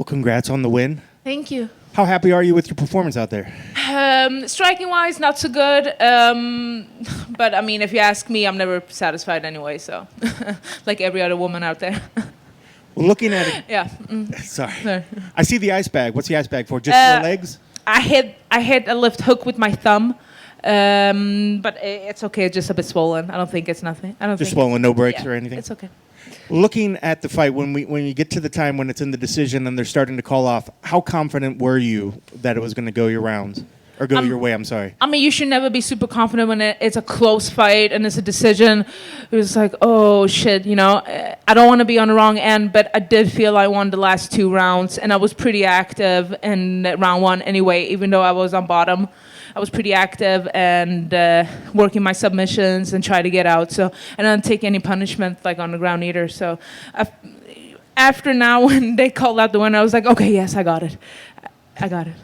Well, congrats on the win. Thank you. How happy are you with your performance out there? Striking-wise, not so good. But, I mean, if you ask me, I'm never satisfied anyway, so like every other woman out there. Well, looking at it... Yeah. Sorry. I see the ice bag. What's the ice bag for? Just for legs? I hit a left hook with my thumb, but it's okay. It's just a bit swollen. I don't think it's nothing. I don't just think swollen, no breaks or anything? It's okay. Looking at the fight, when you get to the time when it's in the decision and they're starting to call off, how confident were you that it was going to go your rounds? Or go your way, I'm sorry. I mean, you should never be super confident when it's a close fight and it's a decision. It was like, oh, shit, you know. I don't want to be on the wrong end, but I did feel I won the last 2 rounds, and I was pretty active in round 1 anyway, even though I was on bottom. I was pretty active and working my submissions and try to get out. So I didn't take any punishment like on the ground either. So after now, when they called out the winner, I was like, okay, yes, I got it. I got it.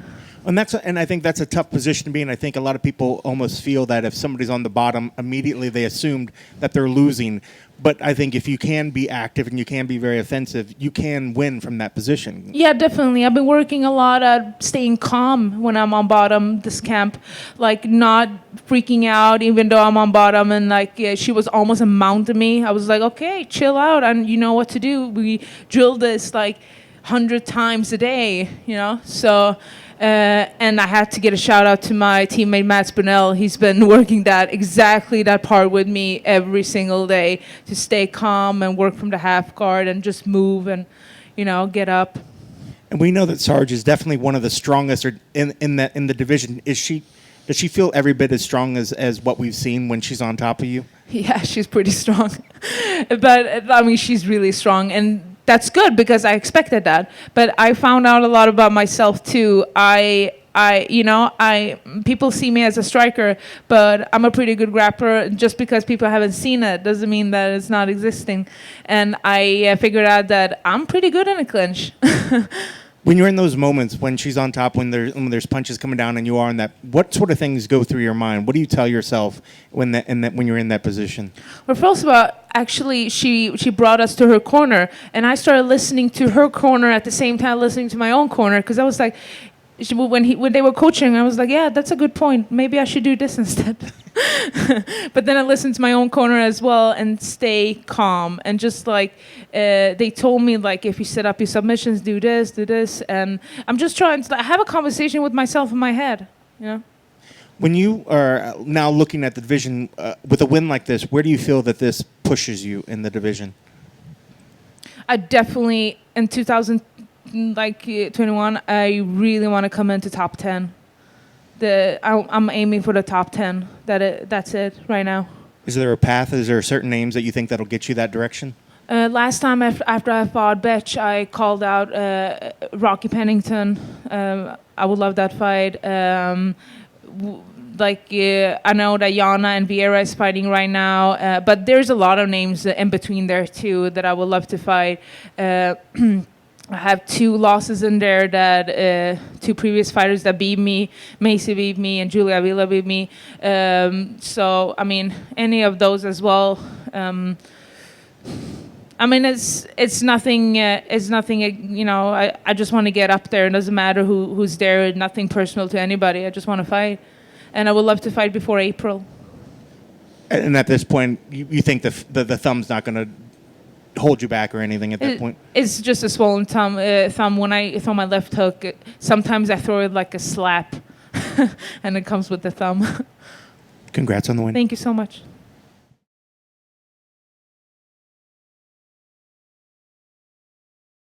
And I think that's a tough position to be in. I think a lot of people almost feel that if somebody's on the bottom, immediately they assumed that they're losing. But I think if you can be active and you can be very offensive, you can win from that position. Yeah, definitely. I've been working a lot at staying calm when I'm on bottom this camp, like not freaking out even though I'm on bottom. And like she was almost a mount to me. I was like, okay, chill out, and you know what to do. We drill this like 100 times a day, you know. So. And I had to get a shout out to my teammate Matt Spinell. He's been working exactly that part with me every single day to stay calm and work from the half guard and just move and, you know, get up. And we know that Sarge is definitely one of the strongest in the division. Does she feel every bit as strong as what we've seen when she's on top of you? Yeah, she's pretty strong. But I mean, she's really strong, and that's good because I expected that. But I found out a lot about myself too. People see me as a striker, but I'm a pretty good grappler. Just because people haven't seen it doesn't mean that it's not existing. And I figured out that I'm pretty good in a clinch. When you're in those moments, when she's on top, when there's punches coming down and you are in that, what sort of things go through your mind? What do you tell yourself when you're in that position? Well, first of all, actually, she brought us to her corner, and I started listening to her corner at the same time listening to my own corner, because I was like, when they were coaching, I was like, yeah, that's a good point. Maybe I should do this instead. But then I listened to my own corner as well and stay calm. And just like they told me, like, if you set up your submissions, do this. And I'm just trying to have a conversation with myself in my head, you know? When you are now looking at the division with a win like this, where do you feel that this pushes you in the division? I definitely, in 2021, I really want to come into top 10. I'm aiming for the top 10. That's it right now. Is there a path? Is there certain names that you think that'll get you that direction? Last time after I fought Betch, I called out Rocky Pennington. I would love that fight. I know that Yana and Vieira is fighting right now, but there's a lot of names in between there too that I would love to fight. I have 2 losses in there that 2 previous fighters that beat me. Macy beat me and Julia Avila beat me. So, I mean, any of those as well. I mean, it's nothing, you know, I just want to get up there. It doesn't matter who's there, nothing personal to anybody. I just want to fight. And I would love to fight before April. And at this point, you think the thumb's not going to hold you back or anything at that point? It's just a swollen thumb. When I throw my left hook, sometimes I throw it like a slap, and it comes with the thumb. Congrats on the win. Thank you so much.